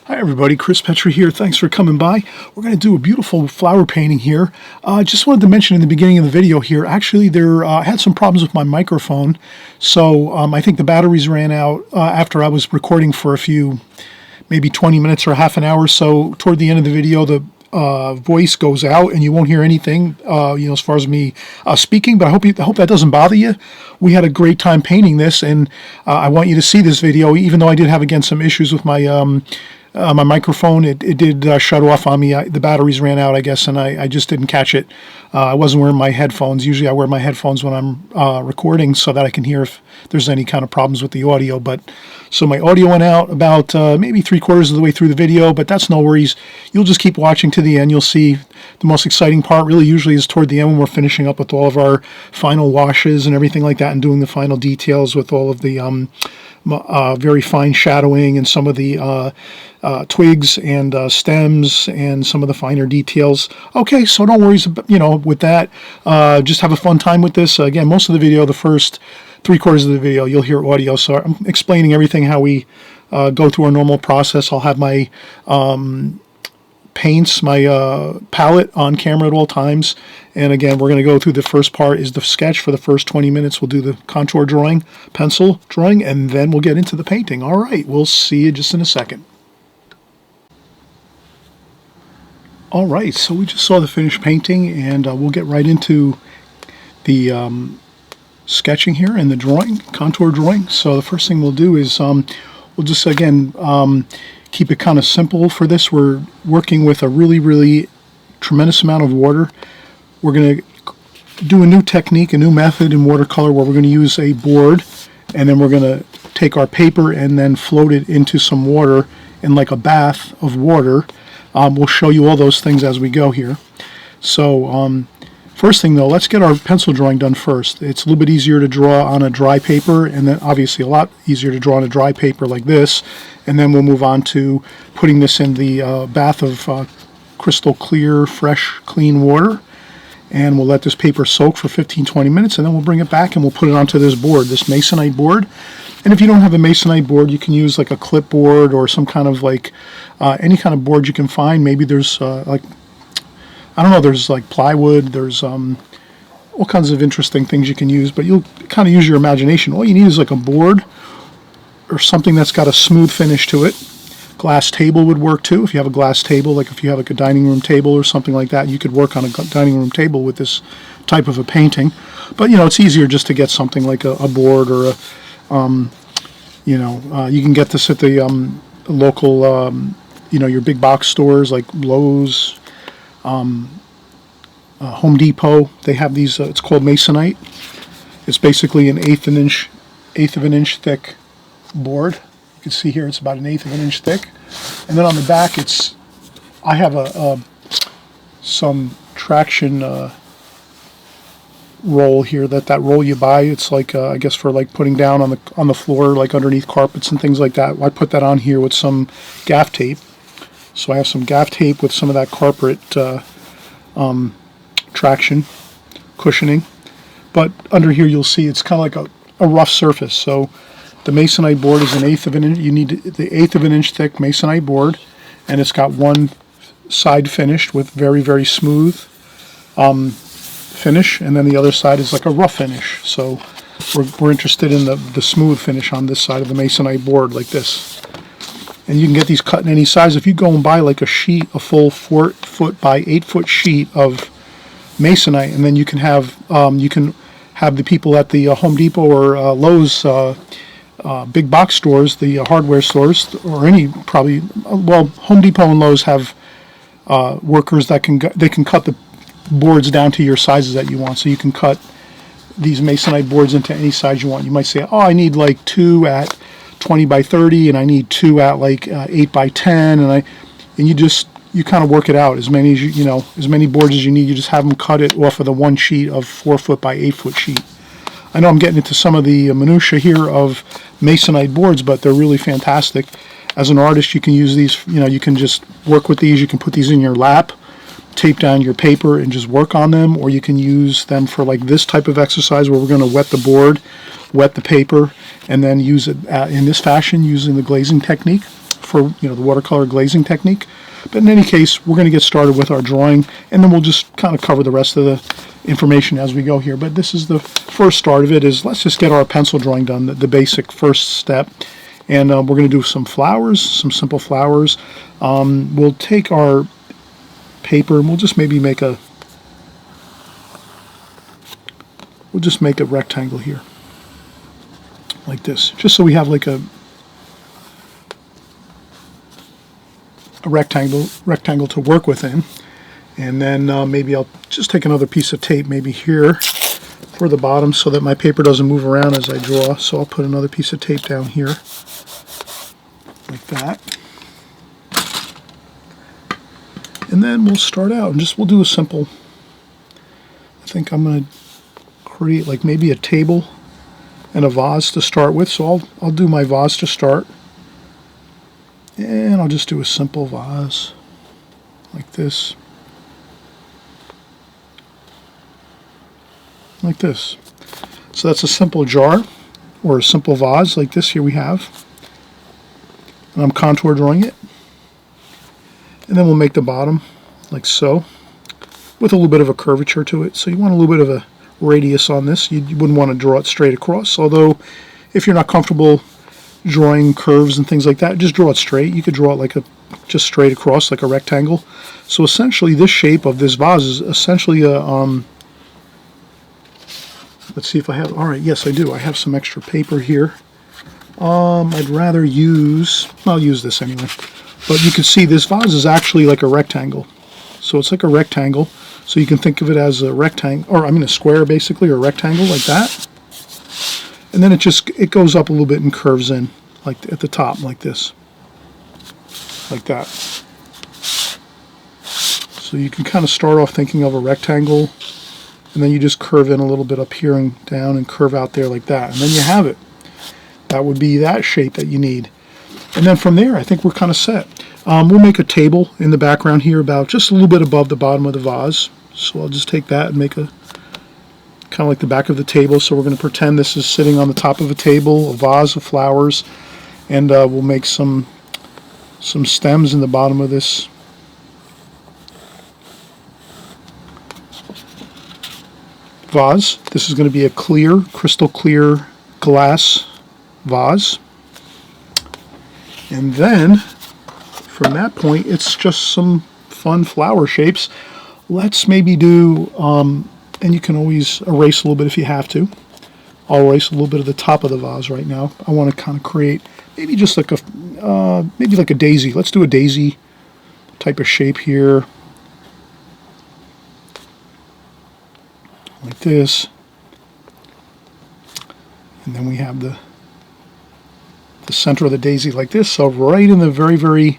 Hi everybody, Chris Petri here. Thanks for coming by. We're going to do a beautiful flower painting here. Just wanted to mention in the beginning of the video here, actually I had some problems with my microphone. So I think the batteries ran out after I was recording for a few, maybe 20 minutes or half an hour. So toward the end of the video, the voice goes out and you won't hear anything, as far as me speaking. But I hope that doesn't bother you. We had a great time painting this, and I want you to see this video, even though I did have again some issues with my my microphone. It did shut off on me. The batteries ran out, I guess, and I just didn't catch it. I wasn't wearing my headphones. Usually I wear my headphones when I'm recording so that I can hear if there's any kind of problems with the audio. But so my audio went out about maybe 3/4 of the way through the video, but that's no worries. You'll just keep watching to the end. You'll see the most exciting part really usually is toward the end when we're finishing up with all of our final washes and everything like that and doing the final details with all of the very fine shadowing and some of the twigs and stems and some of the finer details. Okay, so don't worry, with that. Just have a fun time with this. Again, most of the video, the first 3/4 of the video, you'll hear audio. So I'm explaining everything, how we go through our normal process. I'll have my paints, my palette on camera at all times. And again, we're going to go through the first part is the sketch for the first 20 minutes. We'll do the contour drawing, pencil drawing, and then we'll get into the painting. All right, we'll see you just in a second. All right, so we just saw the finished painting, and we'll get right into the sketching here and the drawing, contour drawing. So the first thing we'll do is we'll just, again, keep it kind of simple for this. We're working with a really tremendous amount of water. We're going to do a new technique, a new method in watercolor where we're going to use a board, and then we're going to take our paper and then float it into some water in like a bath of water. We'll show you all those things as we go here. So first thing though, let's get our pencil drawing done first. It's a little bit easier to draw on a dry paper, and then obviously a lot easier to draw on a dry paper like this. And then we'll move on to putting this in the bath of crystal clear, fresh, clean water. And we'll let this paper soak for 15-20 minutes, and then we'll bring it back and we'll put it onto this board, this masonite board. And if you don't have a masonite board, you can use like a clipboard or some kind of like any kind of board you can find. Maybe there's like, I don't know, there's like plywood, there's all kinds of interesting things you can use, but you'll kind of use your imagination. All you need is like a board or something that's got a smooth finish to it. Glass table would work too. If you have a glass table, like if you have like a dining room table or something like that, you could work on a dining room table with this type of a painting. But it's easier just to get something like a board or a you can get this at the local your big box stores like Lowe's, Home Depot. They have these. It's called masonite. It's basically an eighth of an inch thick board. You can see here it's about 1/8 of an inch thick, and then on the back I have some traction roll here. That roll you buy, it's like I guess for like putting down on the floor, like underneath carpets and things like that. I put that on here with some gaff tape. So I have some gaff tape with some of that carpet traction cushioning. But under here you'll see it's kind of like a rough surface. So the masonite board is 1/8 of an inch. You need the 1/8 of an inch thick masonite board, and it's got one side finished with very smooth finish, and then the other side is like a rough finish. So we're interested in the smooth finish on this side of the masonite board like this. And you can get these cut in any size. If you go and buy like a sheet, a full 4-foot by 8-foot sheet of masonite, and then you can have the people at the Home Depot or Lowe's big box stores, the hardware stores, or any probably, well, Home Depot and Lowe's have workers that they can cut the boards down to your sizes that you want. So you can cut these masonite boards into any size you want. You might say, oh, I need like 2 at 20 by 30, and I need 2 at like 8 by 10, and you kind of work it out. As many as as many boards as you need. You just have them cut it off of the one sheet of 4-foot by 8-foot sheet. I know I'm getting into some of the minutia here of masonite boards, but they're really fantastic. As an artist, you can use these. You can just work with these. You can put these in your lap, tape down your paper, and just work on them, or you can use them for like this type of exercise where we're going to wet the board, wet the paper, and then use it in this fashion using the glazing technique. for the watercolor glazing technique. But in any case, we're going to get started with our drawing, and then we'll just kind of cover the rest of the information as we go here. But this is the first start of it, is let's just get our pencil drawing done, the basic first step. And we're going to do some flowers, some simple flowers. We'll take our paper and we'll just maybe make a rectangle here, like this, just so we have like a rectangle to work within. And then maybe I'll just take another piece of tape maybe here for the bottom so that my paper doesn't move around as I draw. So I'll put another piece of tape down here like that. And then we'll start out and we'll do a simple, I think I'm going to create like maybe a table and a vase to start with. So I'll do my vase to start. And I'll just do a simple vase like this. Like this. So that's a simple jar or a simple vase like this here we have. And I'm contour drawing it. And then we'll make the bottom like so, with a little bit of a curvature to it. So you want a little bit of a radius on this. You wouldn't want to draw it straight across, although if you're not comfortable drawing curves and things like that, just draw it straight. You could draw it like just straight across like a rectangle. So essentially this shape of this vase is essentially a let's see if I have, all right, yes I do. I have some extra paper here. I'd rather I'll use this anyway. But you can see this vase is actually like a rectangle. So it's like a rectangle. So you can think of it as a rectangle, or a square basically, or a rectangle like that. And then it goes up a little bit and curves in, like at the top, like this. Like that. So you can kind of start off thinking of a rectangle, and then you just curve in a little bit up here and down and curve out there like that. And then you have it. That would be that shape that you need. And then from there, I think we're kind of set. We'll make a table in the background here about just a little bit above the bottom of the vase. So I'll just take that and make a kind of like the back of the table. So we're going to pretend this is sitting on the top of a table, a vase of flowers, and we'll make some stems in the bottom of this vase. This is going to be a clear, crystal clear glass vase. And then from that point, it's just some fun flower shapes. Let's maybe do, and you can always erase a little bit if you have to. I'll erase a little bit of the top of the vase right now. I want to kind of create maybe just like maybe like a daisy. Let's do a daisy type of shape here. Like this. And then we have the center of the daisy like this. So right in the very, very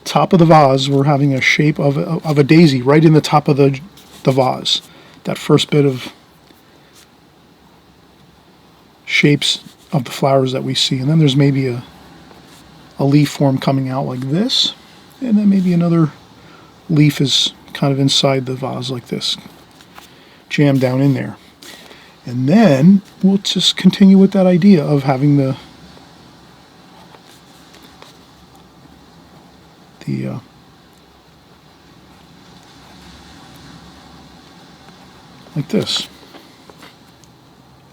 top of the vase, we're having a shape of a daisy right in the top of the vase. That first bit of shapes of the flowers that we see. And then there's maybe a leaf form coming out like this. And then maybe another leaf is kind of inside the vase like this, jammed down in there. And then we'll just continue with that idea of having the like this.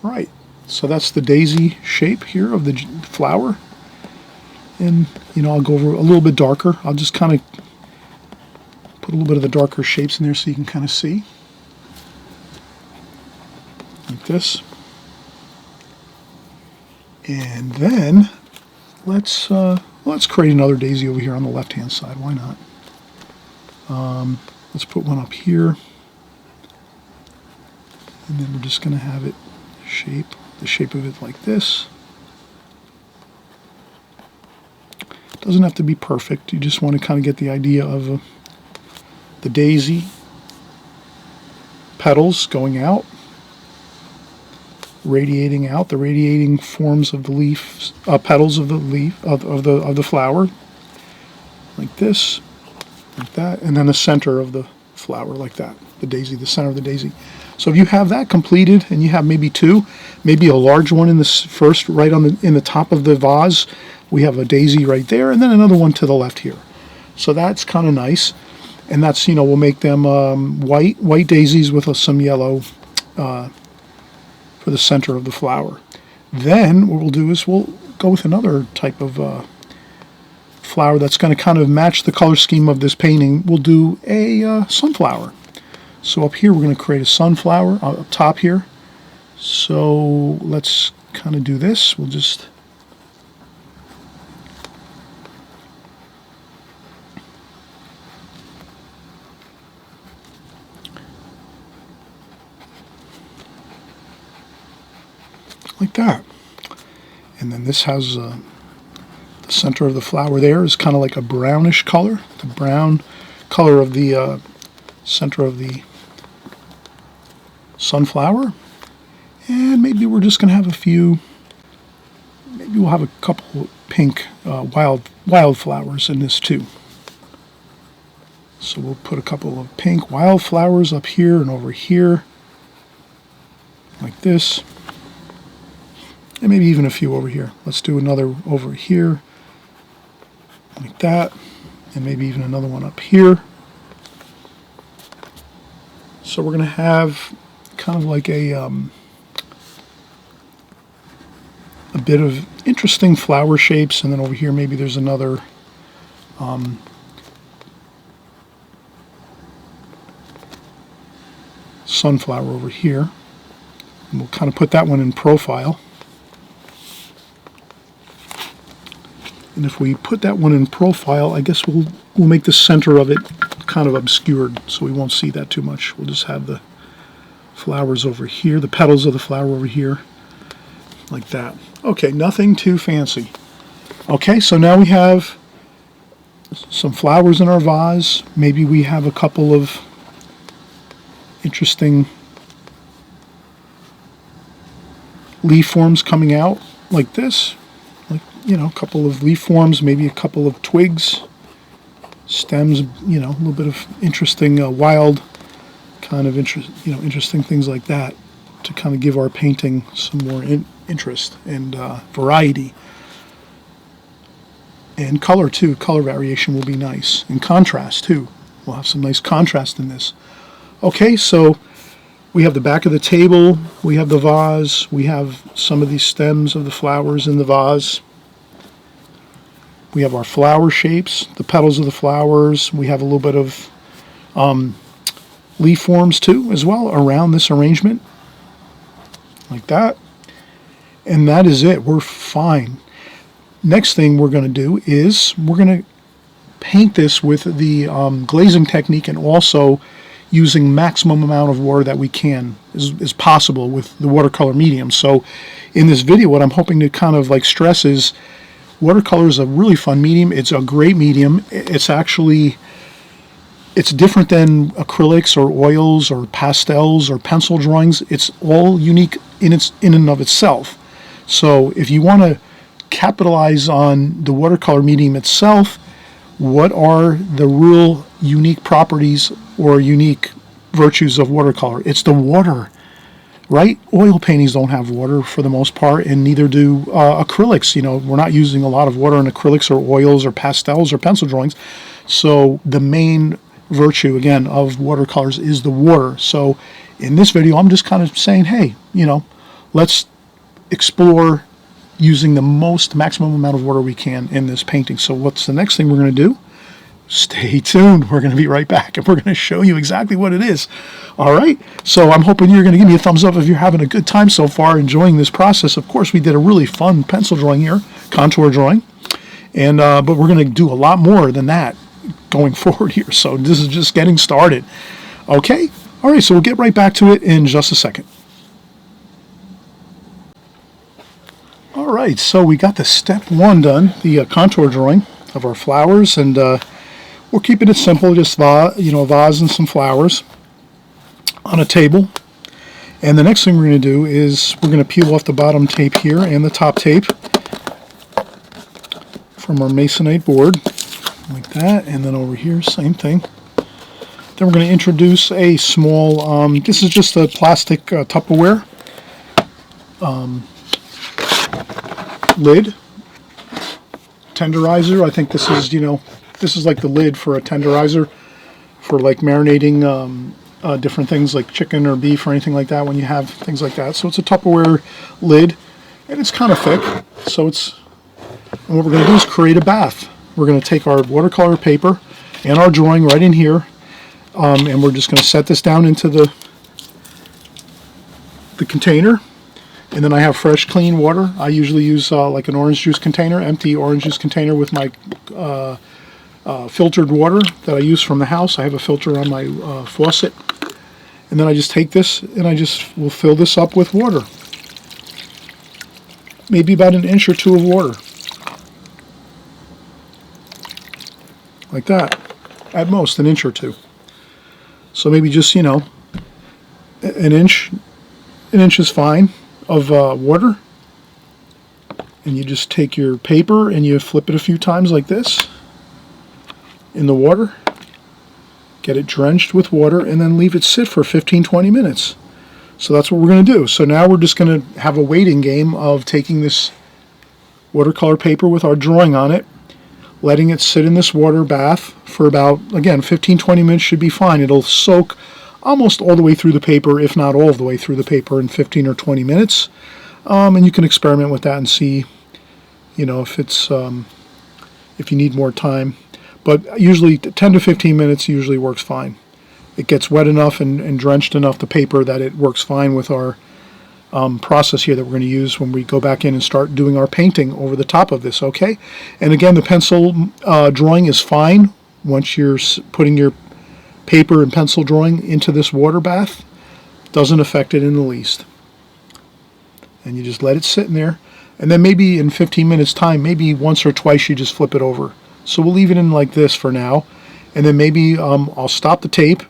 Right. So that's the daisy shape here of the flower. And, I'll go over a little bit darker. I'll just kind of put a little bit of the darker shapes in there so you can kind of see. Like this. And then let's create another daisy over here on the left-hand side. Why not? Let's put one up here. And then we're just going to have it the shape of it like this. Doesn't have to be perfect. You just want to kind of get the idea of the daisy petals going out, radiating out, the radiating forms of the leaves, petals of the leaf of the flower, like this, like that, and then the center of the flower like that. The daisy, the center of the daisy. So if you have that completed and you have maybe two, maybe a large one in this first right in the top of the vase, we have a daisy right there, and then another one to the left here. So that's kind of nice. And that's, we'll make them white daisies with some yellow for the center of the flower. Then what we'll do is we'll go with another type of flower that's going to kind of match the color scheme of this painting. We'll do a sunflower. So up here we're going to create a sunflower up top here. So let's kind of do this. We'll just like that. And then this has the center of the flower there is kind of like a brownish color, the brown color of the center of the sunflower. And maybe we're just going to have a few, maybe we'll have a couple pink wildflowers in this too. So we'll put a couple of pink wildflowers up here and over here, like this. And maybe even a few over here. Let's do another over here, like that, and maybe even another one up here. So we're going to have kind of like a bit of interesting flower shapes, and then over here maybe there's another sunflower over here. And we'll kind of put that one in profile. And if we put that one in profile, I guess we'll make the center of it kind of obscured, so we won't see that too much. We'll just have the flowers over here, the petals of the flower over here, like that. Okay, nothing too fancy. Okay, so now we have some flowers in our vase. Maybe we have a couple of interesting leaf forms coming out like this. A couple of leaf forms, maybe a couple of twigs, stems, a little bit of interesting wild kind of interesting things like that to kind of give our painting some more interest and variety. And color too, color variation will be nice. And contrast too. We'll have some nice contrast in this. Okay, so we have the back of the table, we have the vase, we have some of these stems of the flowers in the vase. We have our flower shapes, the petals of the flowers. We have a little bit of leaf forms too as well around this arrangement, like that. And that is it. We're fine. Next thing we're going to do is we're going to paint this with the glazing technique, and also using maximum amount of water that we can is possible with the watercolor medium. So in this video, what I'm hoping to kind of like stress is watercolor is a really fun medium. It's a great medium. It's different than acrylics or oils or pastels or pencil drawings. It's all unique in and of itself. So if you want to capitalize on the watercolor medium itself, what are the real unique properties or unique virtues of watercolor? It's the water. Right? Oil paintings don't have water for the most part, and neither do acrylics. We're not using a lot of water in acrylics or oils or pastels or pencil drawings. So the main virtue, again, of watercolors is the water. So in this video, I'm just kind of saying, hey, let's explore using the maximum amount of water we can in this painting. So what's the next thing we're going to do? Stay tuned. We're going to be right back, and we're going to show you exactly what it is. All right. So I'm hoping you're going to give me a thumbs up if you're having a good time so far, enjoying this process. Of course, we did a really fun pencil drawing here, contour drawing, and but we're going to do a lot more than that going forward here. So this is just getting started. Okay. All right. So we'll get right back to it in just a second. All right. So we got the step one done, the contour drawing of our flowers, and we're keeping it simple, just a vase and some flowers on a table. And the next thing we're going to do is we're going to peel off the bottom tape here and the top tape from our masonite board, like that. And then over here, same thing. Then we're going to introduce a small, this is just a plastic Tupperware lid, tenderizer. I think this is, this is like the lid for a tenderizer for like marinating different things like chicken or beef or anything like that when you have things like that. So it's a Tupperware lid, and it's kind of thick. So and what we're going to do is create a bath. We're going to take our watercolor paper and our drawing right in here, and we're just going to set this down into the container. And then I have fresh, clean water. I usually use like an orange juice container, empty orange juice container with my filtered water that I use from the house. I have a filter on my faucet. And then I just take this and I just will fill this up with water. Maybe about an inch or two of water. Like that. At most, an inch or two. So maybe just, an inch. An inch is fine of water. And you just take your paper and you flip it a few times like this in the water. Get it drenched with water and then leave it sit for 15-20 minutes. So that's what we're going to do. So now we're just going to have a waiting game of taking this watercolor paper with our drawing on it, letting it sit in this water bath for about, again, 15-20 minutes should be fine. It'll soak almost all the way through the paper, if not all the way through the paper in 15 or 20 minutes. And you can experiment with that and see, if it's if you need more time. But usually 10 to 15 minutes usually works fine. It gets wet enough and drenched enough the paper that it works fine with our process here that we're going to use when we go back in and start doing our painting over the top of this, okay? And again, the pencil drawing is fine once you're putting your paper and pencil drawing into this water bath. Doesn't affect it in the least. And you just let it sit in there. And then maybe in 15 minutes time, maybe once or twice you just flip it over. So we'll leave it in like this for now. And then maybe I'll stop the tape.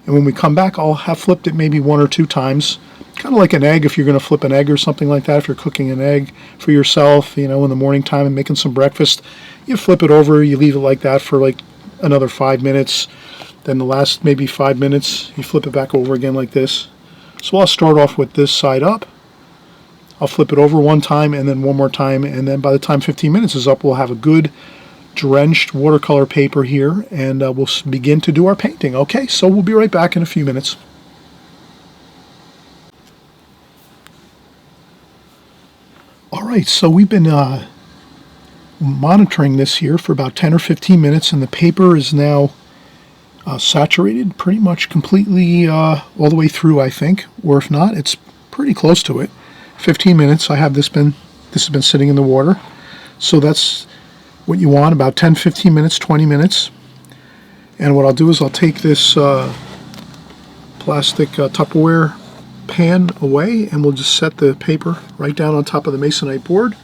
And when we come back, I'll have flipped it maybe 1 or 2 times. Kind of like an egg, if you're going to flip an egg or something like that. If you're cooking an egg for yourself, in the morning time and making some breakfast, you flip it over, you leave it like that for like another 5 minutes. Then the last maybe 5 minutes, you flip it back over again like this. So I'll start off with this side up. I'll flip it over 1 time and then 1 more time. And then by the time 15 minutes is up, we'll have a good drenched watercolor paper here, and we'll begin to do our painting. Okay, so we'll be right back in a few minutes. Alright, so we've been monitoring this here for about 10 or 15 minutes, and the paper is now saturated pretty much completely all the way through, I think, or if not, it's pretty close to it. 15 minutes. I have this has been sitting in the water, so that's what you want, about 10, 15 minutes, 20 minutes. And what I'll do is I'll take this plastic Tupperware pan away, and we'll just set the paper right down on top of the masonite board.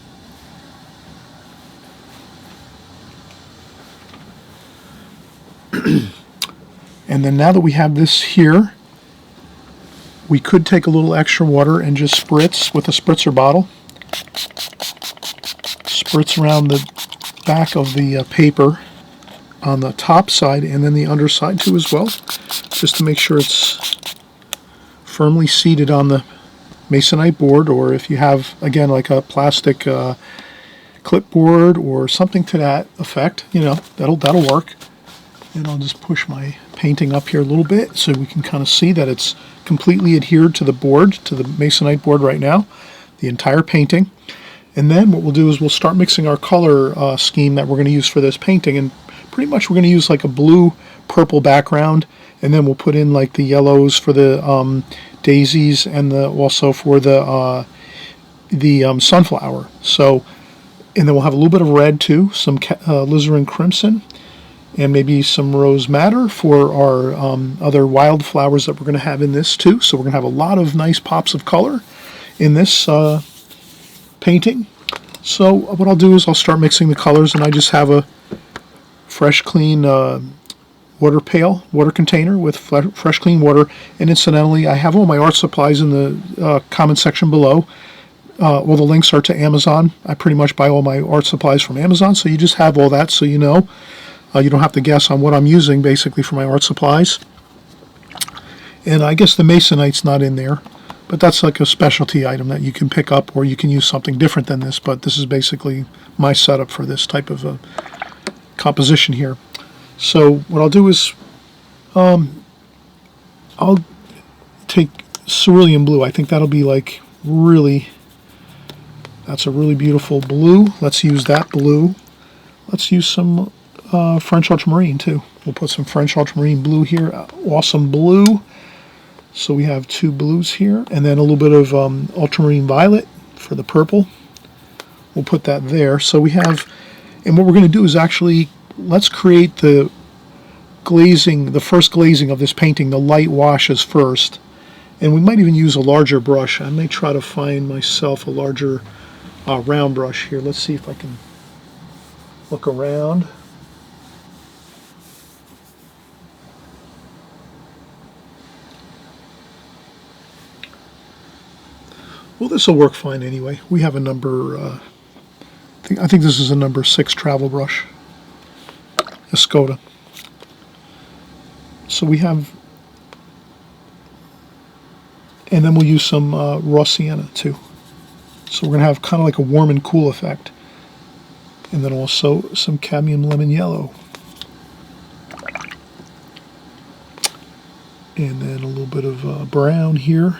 And then now that we have this here, we could take a little extra water and just spritz with a spritzer bottle. Spritz around the back of the paper on the top side and then the underside too as well, just to make sure it's firmly seated on the masonite board, or if you have, again, like a plastic clipboard or something to that effect, that'll work. And I'll just push my painting up here a little bit so we can kind of see that it's completely adhered to the board, to the masonite board right now, the entire painting. And then what we'll do is we'll start mixing our color scheme that we're going to use for this painting. And pretty much we're going to use like a blue-purple background, and then we'll put in like the yellows for the daisies and also for the sunflower. So, and then we'll have a little bit of red too, some alizarin crimson, and maybe some rose madder for our other wildflowers that we're going to have in this too. So we're going to have a lot of nice pops of color in this painting. So what I'll do is I'll start mixing the colors, and I just have a fresh, clean water container with fresh, clean water. And incidentally, I have all my art supplies in the comment section below. All the links are to Amazon. I pretty much buy all my art supplies from Amazon, so you just have all that, so you know. You don't have to guess on what I'm using, basically, for my art supplies. And I guess the masonite's not in there, but that's like a specialty item that you can pick up, or you can use something different than this, but this is basically my setup for this type of a composition here. So what I'll do is I'll take cerulean blue. I think that'll be like really, that's a really beautiful blue. Let's use that blue. Let's use some French ultramarine too. We'll put some French ultramarine blue here. Awesome blue. So we have two blues here, and then a little bit of ultramarine violet for the purple. We'll put that there. So we have, and what we're going to do is actually, let's create the glazing, the first glazing of this painting, the light washes first. And we might even use a larger brush. I may try to find myself a larger round brush here. Let's see if I can look around. Well, this will work fine anyway. We have a number, I think this is a number 6 travel brush, a Skoda. So we have, and then we'll use some raw sienna too. So we're going to have kind of like a warm and cool effect. And then also some cadmium lemon yellow. And then a little bit of brown here.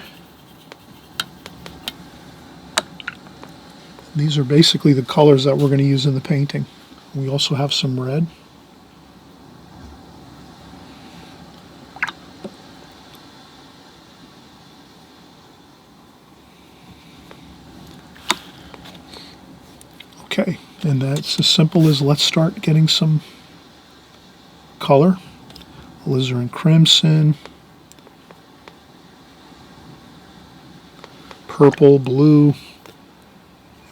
These are basically the colors that we're going to use in the painting. We also have some red. Okay, and that's as simple as let's start getting some color. Alizarin crimson, purple, blue.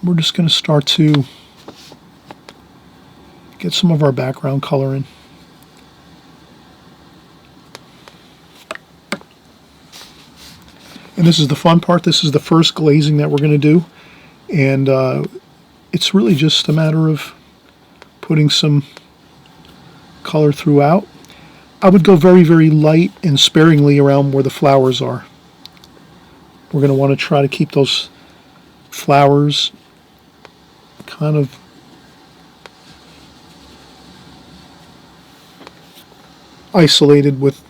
We're just going to start to get some of our background color in. And this is the fun part. This is the first glazing that we're going to do. And it's really just a matter of putting some color throughout. I would go very, very light and sparingly around where the flowers are. We're going to want to try to keep those flowers kind of isolated with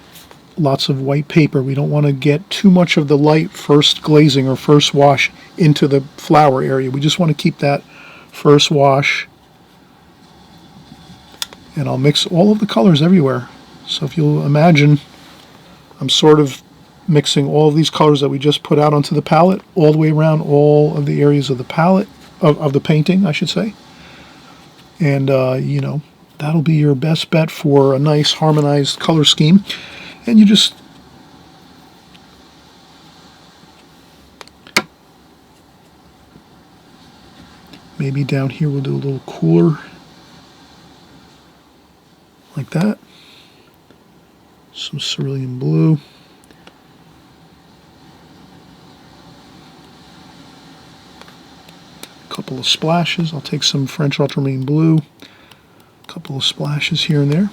lots of white paper. We don't want to get too much of the light first glazing or first wash into the flower area. We just want to keep that first wash. And I'll mix all of the colors everywhere. So if you'll imagine, I'm sort of mixing all of these colors that we just put out onto the palette all the way around all of the areas of the palette, of the painting, I should say. And, you know, that'll be your best bet for a nice harmonized color scheme. And you just maybe down here we'll do a little cooler, like that. Some cerulean blue. Couple of splashes. I'll take some French ultramarine blue, a couple of splashes here and there,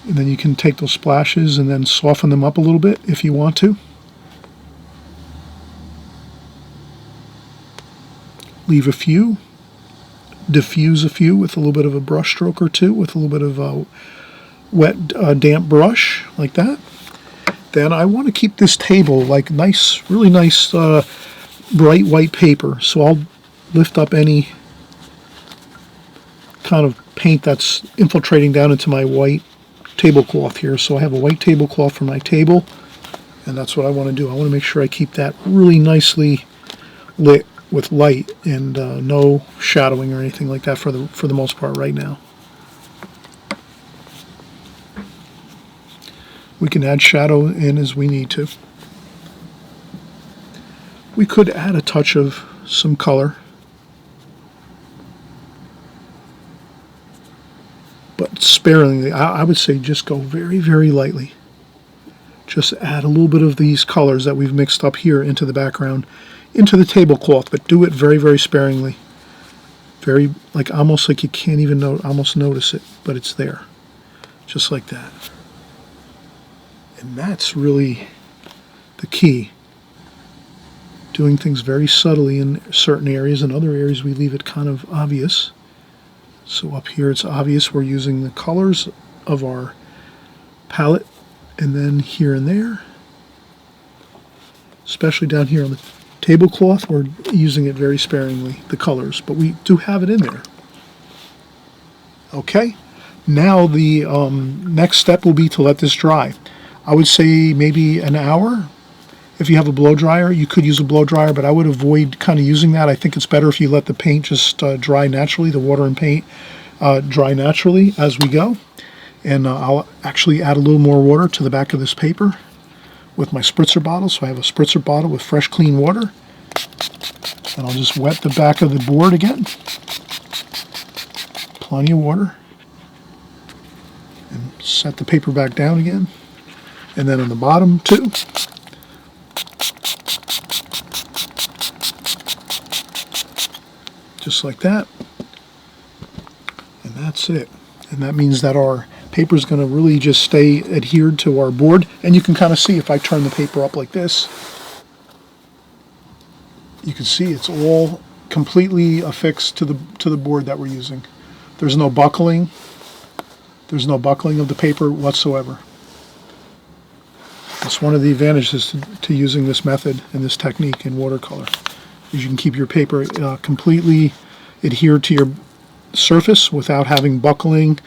and then you can take those splashes and then soften them up a little bit if you want to. Leave a few, diffuse a few with a little bit of a brush stroke or two, with a little bit of a wet damp brush like that. Then I want to keep this table like nice, really nice bright white paper, so I'll lift up any kind of paint that's infiltrating down into my white tablecloth here. So I have a white tablecloth for my table, and that's what I want to do. I want to make sure I keep that really nicely lit with light and no shadowing or anything like that for the most part right now. We can add shadow in as we need to. We could add a touch of some color, but sparingly. I would say just go very, very lightly. Just add a little bit of these colors that we've mixed up here into the background, into the tablecloth, but do it very, very sparingly. Very, like almost like you can't even almost notice it, but it's there. Just like that. And that's really the key. Doing things very subtly in certain areas. In other areas we leave it kind of obvious. So up here it's obvious we're using the colors of our palette, and then here and there, especially down here on the tablecloth, we're using it very sparingly, the colors, but we do have it in there. Okay, now the next step will be to let this dry. I would say maybe an hour. If you have a blow dryer, you could use a blow dryer, but I would avoid kind of using that. I think it's better if you let the paint just dry naturally, the water and paint dry naturally as we go. And I'll actually add a little more water to the back of this paper with my spritzer bottle. So I have a spritzer bottle with fresh, clean water. And I'll just wet the back of the board again. Plenty of water. And set the paper back down again. And then on the bottom too. Just like that. And that's it. And that means that our paper is going to really just stay adhered to our board. And you can kind of see if I turn the paper up like this, you can see it's all completely affixed to the board that we're using. There's no buckling. There's no buckling of the paper whatsoever. That's one of the advantages to using this method and this technique in watercolor. Is you can keep your paper completely adhered to your surface without having buckling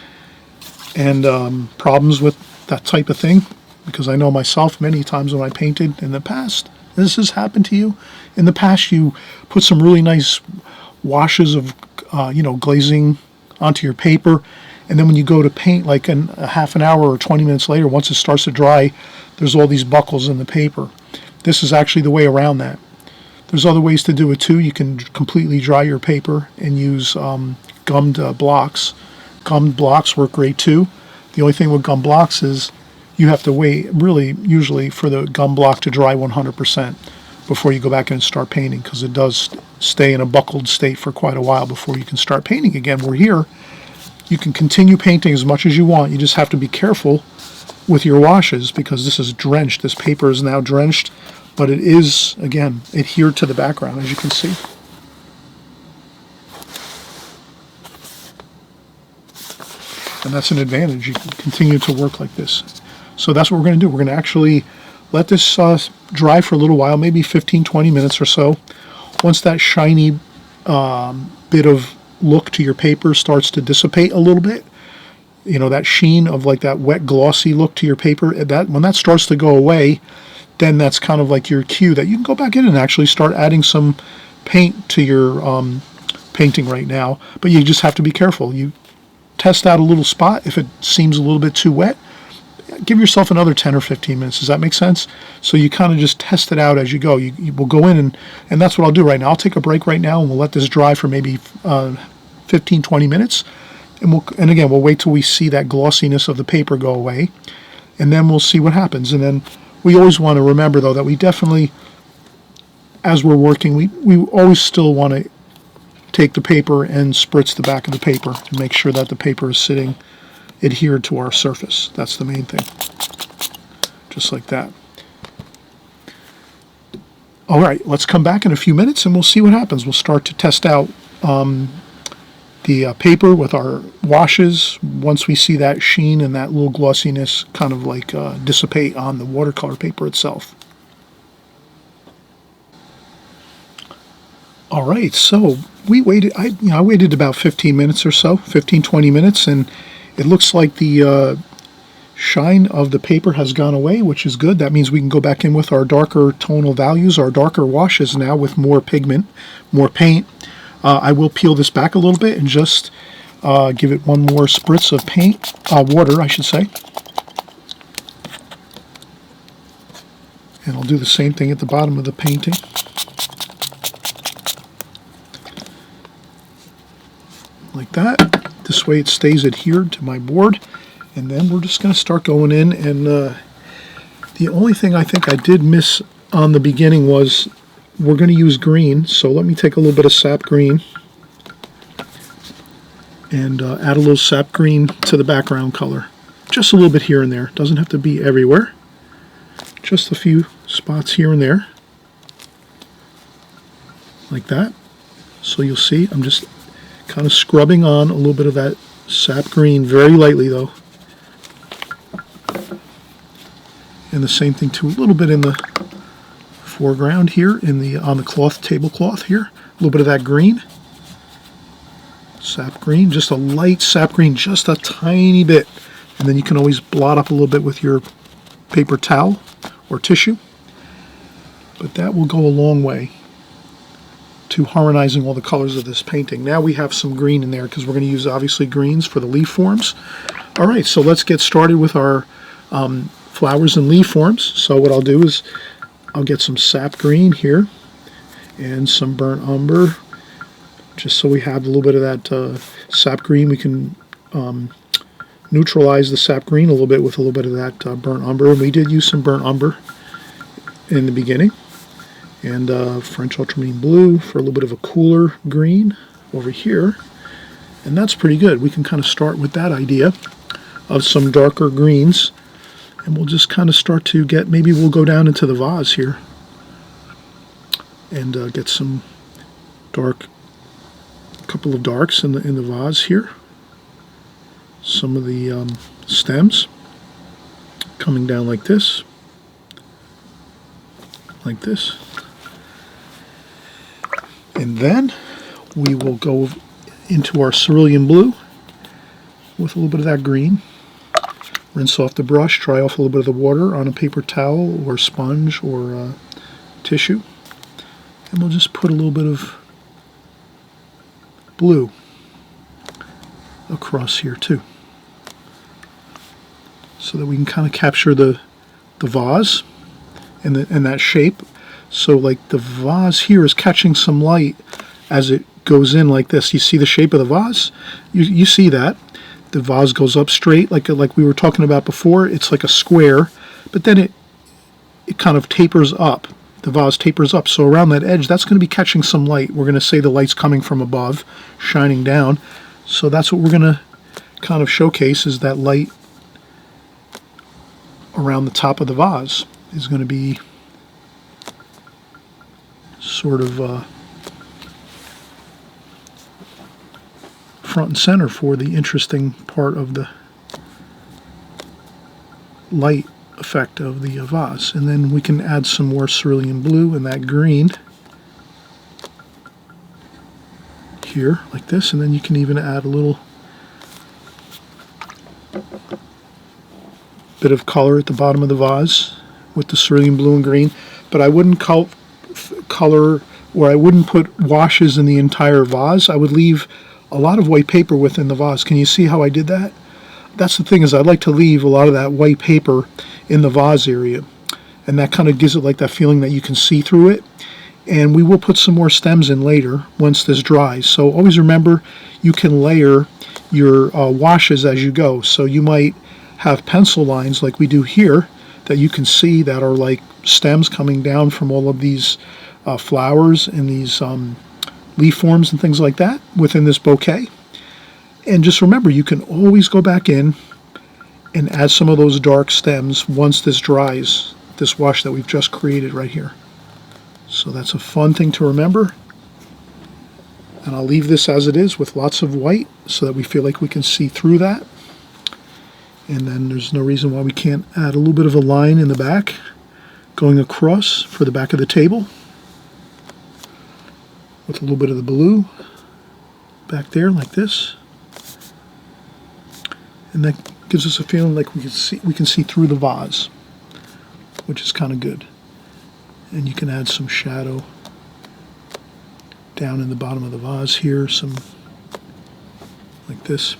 and problems with that type of thing, because I know myself many times when I painted in the past, this has happened to you. In the past, you put some really nice washes of glazing onto your paper, and then when you go to paint, like in a half an hour or 20 minutes later, once it starts to dry, there's all these buckles in the paper. This is actually the way around that. There's other ways to do it too. You can completely dry your paper and use gummed blocks. Gummed blocks work great too. The only thing with gum blocks is you have to wait really usually for the gum block to dry 100% before you go back in and start painting, because it does stay in a buckled state for quite a while before you can start painting again. We're here. You can continue painting as much as you want. You just have to be careful with your washes because this is drenched. This paper is now drenched, but it is, again, adhered to the background, as you can see. And that's an advantage. You can continue to work like this. So that's what we're going to do. We're going to actually let this dry for a little while, maybe 15-20 minutes or so. Once that shiny bit of look to your paper starts to dissipate a little bit, that sheen of like that wet glossy look to your paper, when that starts to go away, then that's kind of like your cue that you can go back in and actually start adding some paint to your painting right now. But you just have to be careful. You test out a little spot. If it seems a little bit too wet, give yourself another 10 or 15 minutes. Does that make sense? So you kind of just test it out as you go. You will go in and that's what I'll do right now. I'll take a break right now and we'll let this dry for maybe 15-20 minutes. And again, we'll wait till we see that glossiness of the paper go away, and then we'll see what happens. And then we always want to remember, though, that we definitely, as we're working, we always still want to take the paper and spritz the back of the paper to make sure that the paper is sitting adhered to our surface. That's the main thing. Just like that. All right, let's come back in a few minutes and we'll see what happens. We'll start to test out the paper with our washes once we see that sheen and that little glossiness kind of like dissipate on the watercolor paper itself. All right, so we waited. I waited about 15 minutes or so, 15-20 minutes, and it looks like the shine of the paper has gone away, which is good. That means we can go back in with our darker tonal values, our darker washes now with more pigment, more paint. I will peel this back a little bit and just give it one more spritz of paint, water, I should say. And I'll do the same thing at the bottom of the painting. Like that. This way it stays adhered to my board. And then we're just going to start going in. And the only thing I think I did miss on the beginning was we're going to use green. So let me take a little bit of sap green and add a little sap green to the background color. Just a little bit here and there. Doesn't have to be everywhere. just a few spots here and there, like that. So you'll see I'm just kind of scrubbing on a little bit of that sap green, very lightly though. And the same thing too, a little bit in the foreground here, on the cloth, tablecloth here, a little bit of that green, sap green, just a light sap green, just a tiny bit. And then you can always blot up a little bit with your paper towel or tissue. But that will go a long way to harmonizing all the colors of this painting. Now we have some green in there because we're going to use obviously greens for the leaf forms. All right, so let's get started with our flowers and leaf forms. So what I'll do is I'll get some sap green here and some burnt umber, just so we have a little bit of that sap green. We can neutralize the sap green a little bit with a little bit of that burnt umber. And we did use some burnt umber in the beginning. And French ultramarine blue for a little bit of a cooler green over here. And that's pretty good. We can kind of start with that idea of some darker greens. And we'll just kind of start to get, maybe we'll go down into the vase here and get some dark, couple of darks in the vase here. Some of the stems coming down like this. Like this. And then we will go into our cerulean blue with a little bit of that green. Rinse off the brush, dry off a little bit of the water on a paper towel or sponge or tissue. And we'll just put a little bit of blue across here too, so that we can kind of capture the vase and that shape. So like the vase here is catching some light as it goes in like this. You see the shape of the vase? You see that. The vase goes up straight like we were talking about before. It's like a square, but then it kind of tapers up. The vase tapers up. So around that edge, that's going to be catching some light. We're going to say the light's coming from above, shining down. So that's what we're going to kind of showcase, is that light around the top of the vase is going to be sort of front and center for the interesting part of the light effect of the vase. And then we can add some more cerulean blue and that green here like this, and then you can even add a little bit of color at the bottom of the vase with the cerulean blue and green. But I wouldn't color, or I wouldn't put washes in the entire vase. I would leave a lot of white paper within the vase. Can you see how I did that? That's the thing, is I like to leave a lot of that white paper in the vase area, and that kind of gives it like that feeling that you can see through it. And we will put some more stems in later once this dries. So always remember, you can layer your washes as you go. So you might have pencil lines like we do here that you can see that are like stems coming down from all of these flowers and these leaf forms and things like that within this bouquet. And just remember, you can always go back in and add some of those dark stems once this dries, this wash that we've just created right here. So that's a fun thing to remember. And I'll leave this as it is with lots of white so that we feel like we can see through that. And then there's no reason why we can't add a little bit of a line in the back going across for the back of the table with a little bit of the blue back there like this. And that gives us a feeling like we can see through the vase, which is kind of good. And you can add some shadow down in the bottom of the vase here, some like this.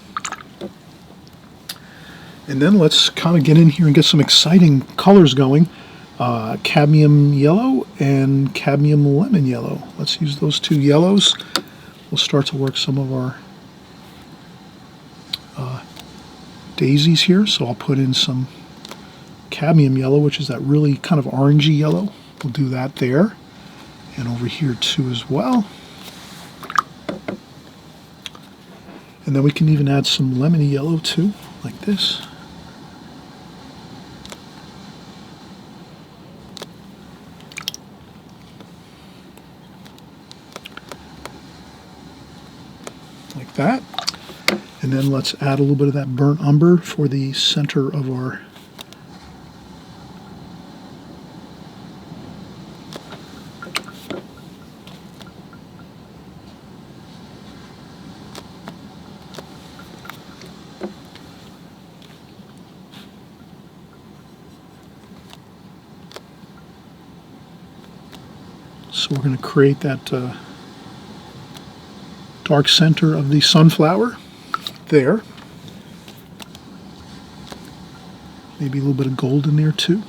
And then let's kind of get in here and get some exciting colors going. Cadmium yellow and cadmium lemon yellow. Let's use those two yellows. We'll start to work some of our daisies here. So I'll put in some cadmium yellow, which is that really kind of orangey yellow. We'll do that there, and over here too as well. And then we can even add some lemony yellow too, like this. like that. And then let's add a little bit of that burnt umber for the center of our So we're going to create that dark center of the sunflower there. Maybe a little bit of gold in there too.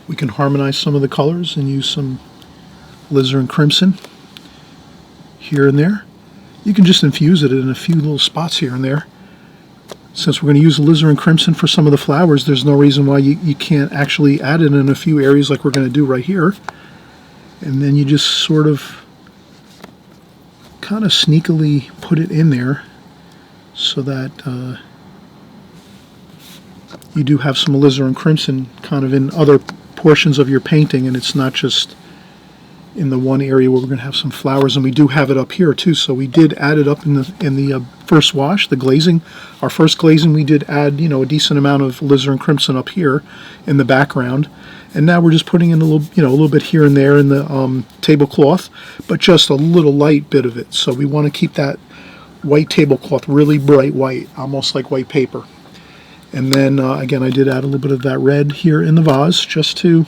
We can harmonize some of the colors and use some alizarin crimson here and there. You can just infuse it in a few little spots here and there. Since we're going to use alizarin crimson for some of the flowers, there's no reason why you can't actually add it in a few areas like we're going to do right here. And then you just sort of kind of sneakily put it in there so that you do have some alizarin crimson kind of in other portions of your painting, and it's not just in the one area where we're going to have some flowers. And we do have it up here too, so we did add it up in the first wash, the glazing. Our first glazing, we did add, you know, a decent amount of alizarin crimson up here in the background, and now we're just putting in a little, you know, a little bit here and there in the tablecloth, but just a little light bit of it. So we want to keep that white tablecloth really bright white, almost like white paper. And then again, I did add a little bit of that red here in the vase just to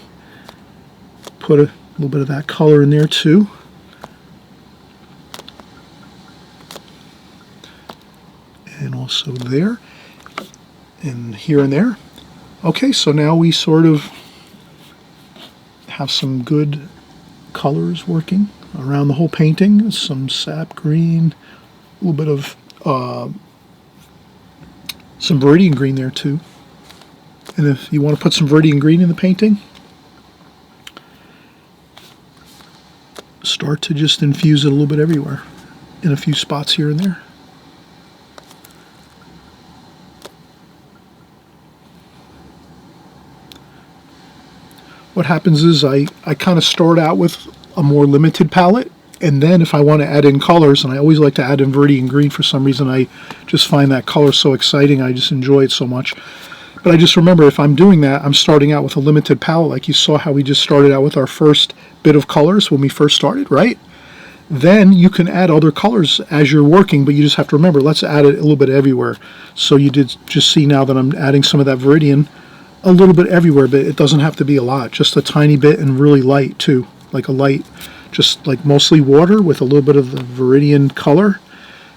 put a little bit of that color in there too. And also there and here and there. Okay, so now we sort of have some good colors working around the whole painting. Some sap green, a little bit of some viridian green there too. And if you want to put some viridian green in the painting, start to just infuse it a little bit everywhere in a few spots here and there. What happens is I kind of start out with a more limited palette, and then if I want to add in colors, and I always like to add in viridian green for some reason, I just find that color so exciting, I just enjoy it so much. But I just remember, if I'm doing that, I'm starting out with a limited palette, like you saw how we just started out with our first bit of colors when we first started, right? Then you can add other colors as you're working, but you just have to remember, let's add it a little bit everywhere. So you did just see now that I'm adding some of that viridian a little bit everywhere, but it doesn't have to be a lot, just a tiny bit, and really light too, like a light, just like mostly water with a little bit of the viridian color.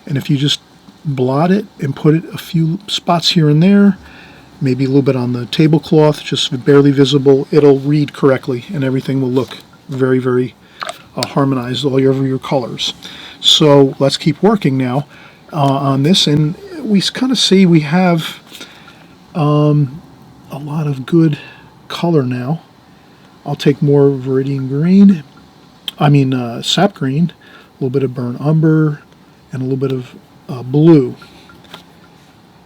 And if you just blot it and put it a few spots here and there, maybe a little bit on the tablecloth, just barely visible, it'll read correctly and everything will look very, very harmonized, all your colors. So let's keep working now on this, and we kind of see we have a lot of good color now. I'll take more viridian green, sap green, a little bit of burnt umber, and a little bit of blue,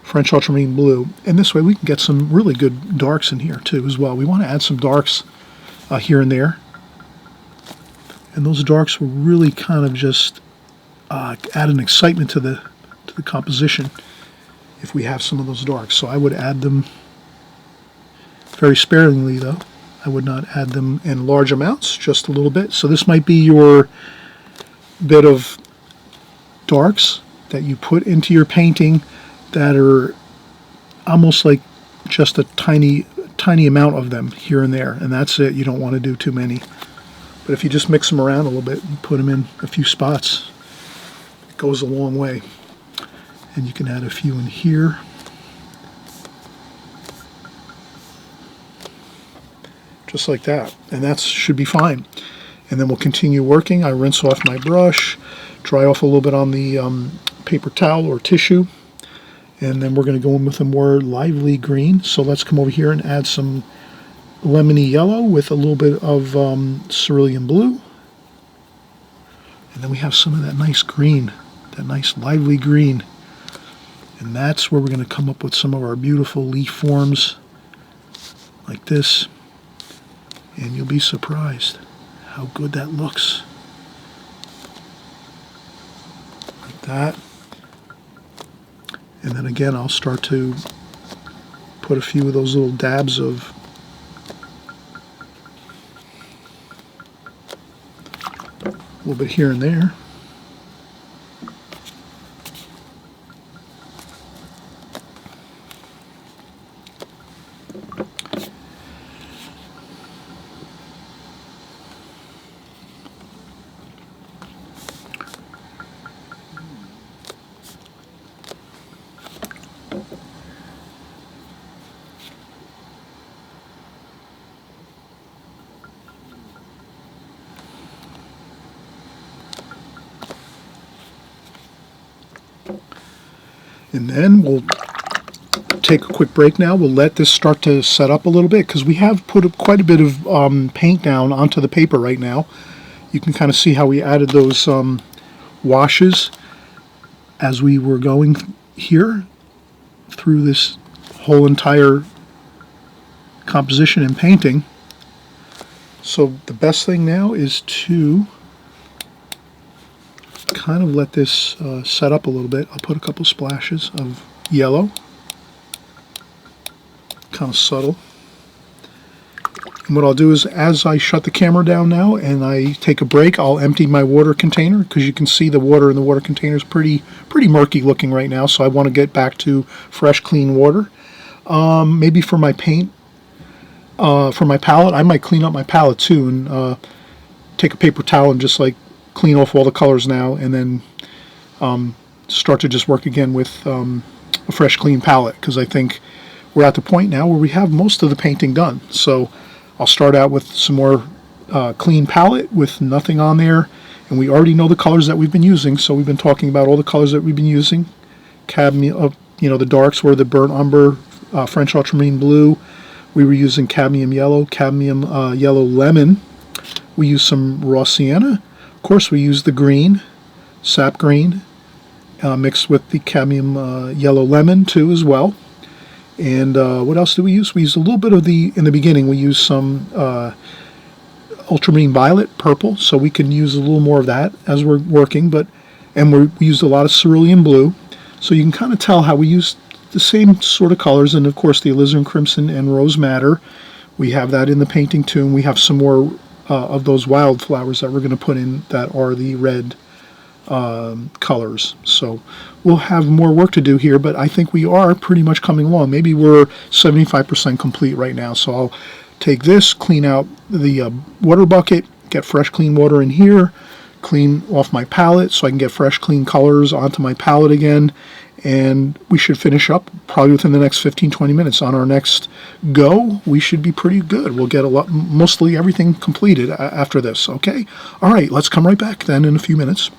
French ultramarine blue. And this way we can get some really good darks in here too as well. We want to add some darks here and there. And those darks will really kind of just add an excitement to the composition if we have some of those darks. So I would add them very sparingly though. I would not add them in large amounts, just a little bit. So this might be your bit of darks that you put into your painting that are almost like just a tiny amount of them here and there, and that's it. You don't want to do too many. But if you just mix them around a little bit and put them in a few spots, it goes a long way. And you can add a few in here. Just like that, and that should be fine. And then we'll continue working. I rinse off my brush, dry off a little bit on the paper towel or tissue, and then we're going to go in with a more lively green. So let's come over here and add some lemony yellow with a little bit of cerulean blue, and then we have some of that nice green, that nice lively green, and that's where we're going to come up with some of our beautiful leaf forms like this. And you'll be surprised how good that looks. that. And then again, I'll start to put a few of those little dabs of a little bit here and there. And then we'll take a quick break now. We'll let this start to set up a little bit because we have put quite a bit of paint down onto the paper right now. You can kind of see how we added those washes as we were going here through this whole entire composition and painting. So the best thing now is to kind of let this set up a little bit. I'll put a couple splashes of yellow, kind of subtle. And what I'll do is, as I shut the camera down now and I take a break, I'll empty my water container because you can see the water in the water container is pretty murky looking right now. So I want to get back to fresh, clean water. Maybe for my paint, for my palette, I might clean up my palette too and take a paper towel and just like clean off all the colors now, and then start to just work again with a fresh, clean palette, because I think we're at the point now where we have most of the painting done. So I'll start out with some more clean palette with nothing on there, and we already know the colors that we've been using. So we've been talking about all the colors that we've been using. Cadmium, the darks were the burnt umber, French ultramarine blue. We were using cadmium yellow, cadmium yellow lemon. We used some raw sienna. Of course, we used the green, sap green, mixed with the cadmium yellow lemon too as well. And what else did we use? We used a little bit of in the beginning, we used some ultramarine violet, purple, so we can use a little more of that as we're working. And we used a lot of cerulean blue, so you can kind of tell how we used the same sort of colors. And of course, the alizarin crimson and rose madder, we have that in the painting too. And we have some more of those wildflowers that we're going to put in that are the red colors. So we'll have more work to do here, but I think we are pretty much coming along. Maybe we're 75% complete right now. So I'll take this, clean out the water bucket, get fresh clean water in here, clean off my palette so I can get fresh clean colors onto my palette again, and we should finish up probably within the next 15-20 minutes. On our next go, we should be pretty good. We'll get mostly everything completed after this. Okay? All right, let's come right back then in a few minutes.